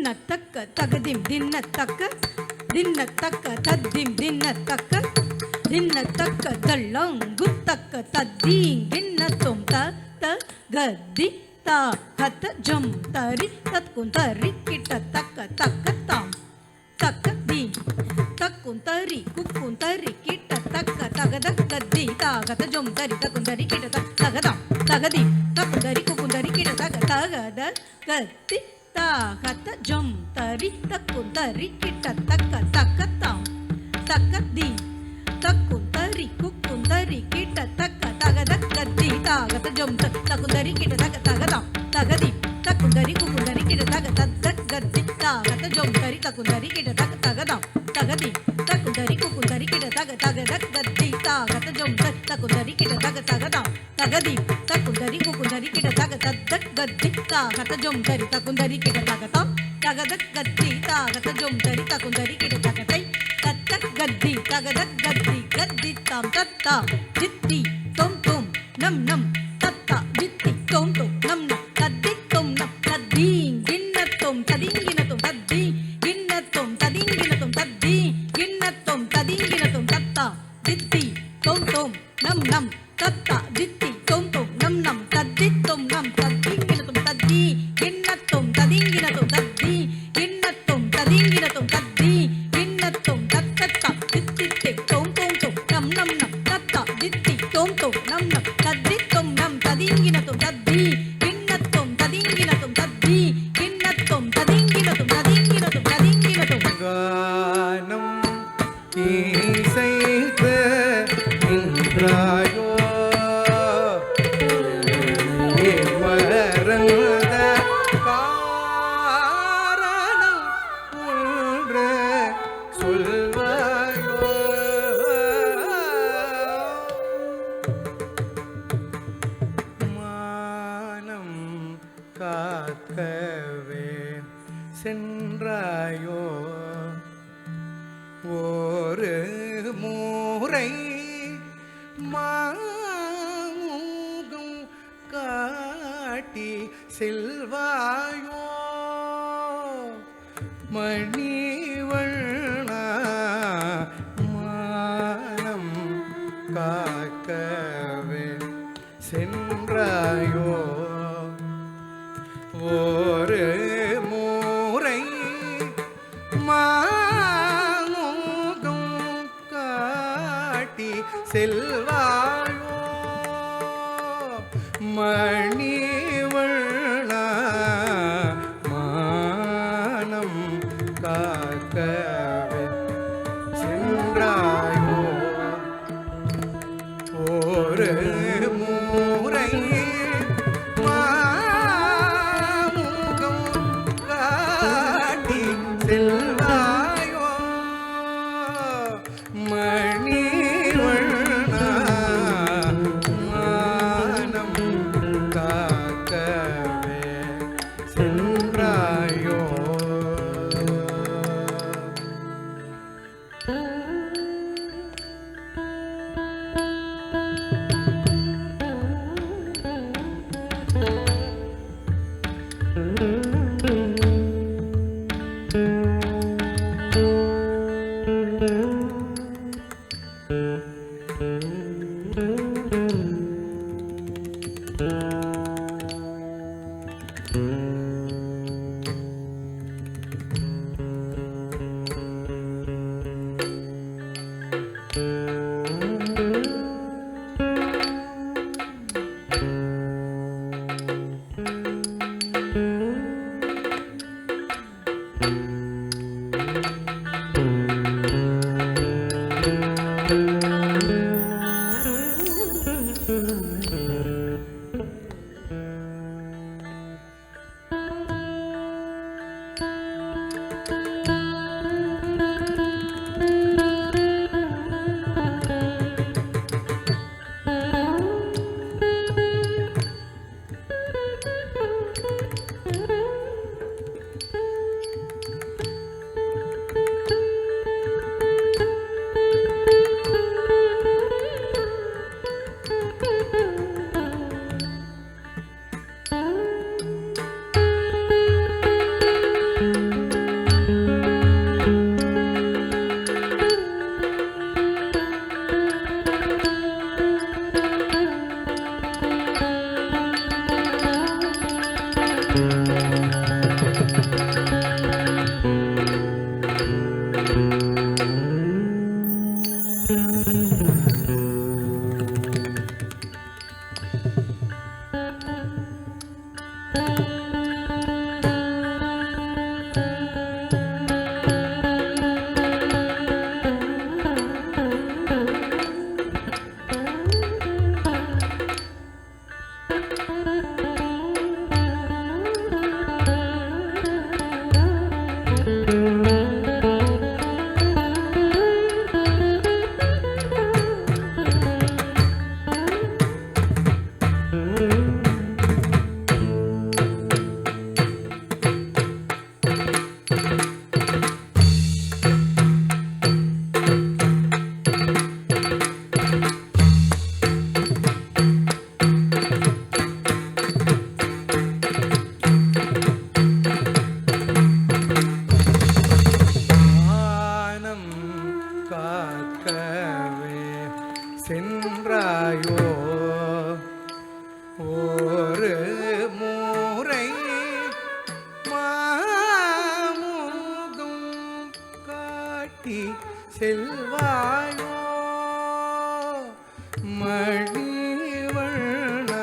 தின்னத்தக்க தகதிம் தின்னத்தக்க தின்னத்தக்க தத்திம் தின்னத்தக்க தின்னத்தக்க தள்ளங்குத்தக்க தத்தீங்கின்னத்தும் த கத்தி தா கத்த ஜம் தரி தத்கும் தரி கிட்ட தக்க தக்க தாம் தக்க தீ தக்கும் தரி குக்கும் தரி கிட்ட தக்க தகத கத்தி தா கத்த ஜம் தரி தக்கும் தரி கிட்ட தகதாம் தகதி தக்கும் தரி குக்கும் தரி கிட்ட தக தகத கத்தி தா கத்த ஜம் தரி தக்கும் தரி கிட்ட தக்க தக்க தாம் தக்க தீ தக்கும் தரி குக்கும் தரி கிட்ட தக்க தகத கத்தி தா கத்த ஜம் தக்கும் தரி கிட்ட தக தகதாம் தகதி தக்கும் தரி குக்கும் தரி கிட்ட தக தத்த கத்தி தா கத்த ஜம் தரி தக்கும் தரி கிட்ட தக தகதாம் தகதி தக்கும் தரி குக்கும் தரி கிட்ட தக தகத கத்தி தா கத்த ஜம் தக்கும் தரி கிட்ட தக தகதாம் தகதி தக்கும் தரி குக்கும் தரி கிட்ட தக தத்த கத்தி தா கத்த ஜம் தரி தக்கும் தரி கிட்ட தகதாம் தகத கத்தி தா கத்த ஜம் தரி தக்கும் தரி கிட்ட தகதை தத்த கத்தி தகத கத்தி கத்தி தாம் தத்தா ஜித்தி தொம் தொம் நம் நம் தத்தா ஜித்தி தொம் தொம் நம் நம் தத்தி தொம் நம் தத்தி கிண்ணத்தும் ததிங்கினத்தும் தத்தி கிண்ணத்தும் ததிங்கினத்தும் தத்தி கிண்ணத்தும் ததிங்கினத்தும் தத்தா ஜித்தி தொம் தொம் நம் நம் தத்தா ஜித்தி தொம் தொம் நம் நம் தத்தி தொம் நம் தத்திங்கினத்தும் தத்தி கிண்ணத்தும் ததிங்கினத்தும் தத்தி கிண்ணத்தும் ததிங்கினத்தும் தத்தி கிண்ணத்தும் தத்தத்தா ஜித்தி தொம் தொம் தொம் நம் நம் நம் தத்தா ஜித்தி தொம் தொம் நம் நம் தத்தி தொம் நம் ததிங்கினத்தும் தத்தி கிண்ணத்தும் ததிங்கினத்தும் தத்தி கிண்ணத்தும் ததிங்கினத்தும் ததிங்கினத்தும் ததிங்கினத்தும் கானம் இசைத்து நின்றாயோ மறந்த காரணம் ஒன்று சொல்வாயோ மானம் காக்கவே சென்றாயோ ஒரு முறை மாமுகம் காட்டி செல்வாயோ மணிவண்ணா மானம் காக்கவே சென்றாயோ ஒரு முறை மாமுகம் காட்டி செல்வாயோ மணிவண்ணா மானம் காக்கவே சென்றாயோ ஒரு முறை மாமுகம் காட்டி செல்வாயோ மணிவண்ணா மானம் காக்கவே சென்றாயோ காட்டி செல்வாயோ மணிவண்ணா.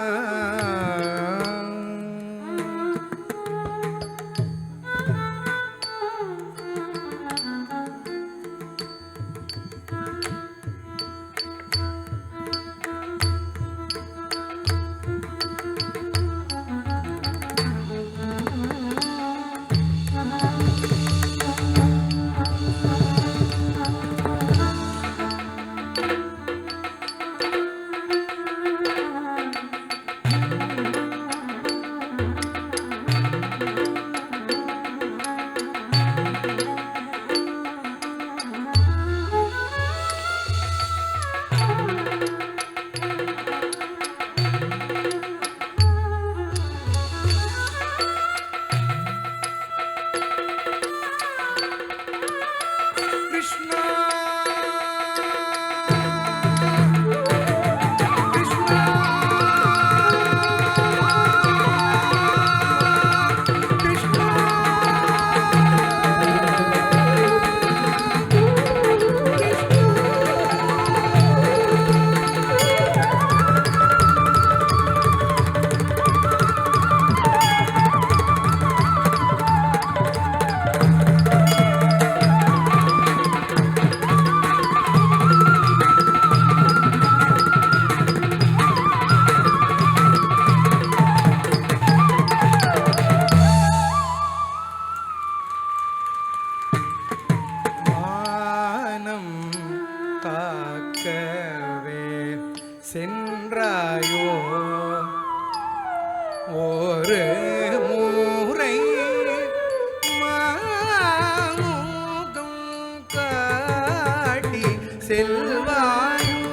கிருஷ்ணா கிருஷ்ணா கிருஷ்ணா வானம் காக்கவே சென்றாயோ ஒரு முறை மாமுகம் காட்டி செல்வாயோ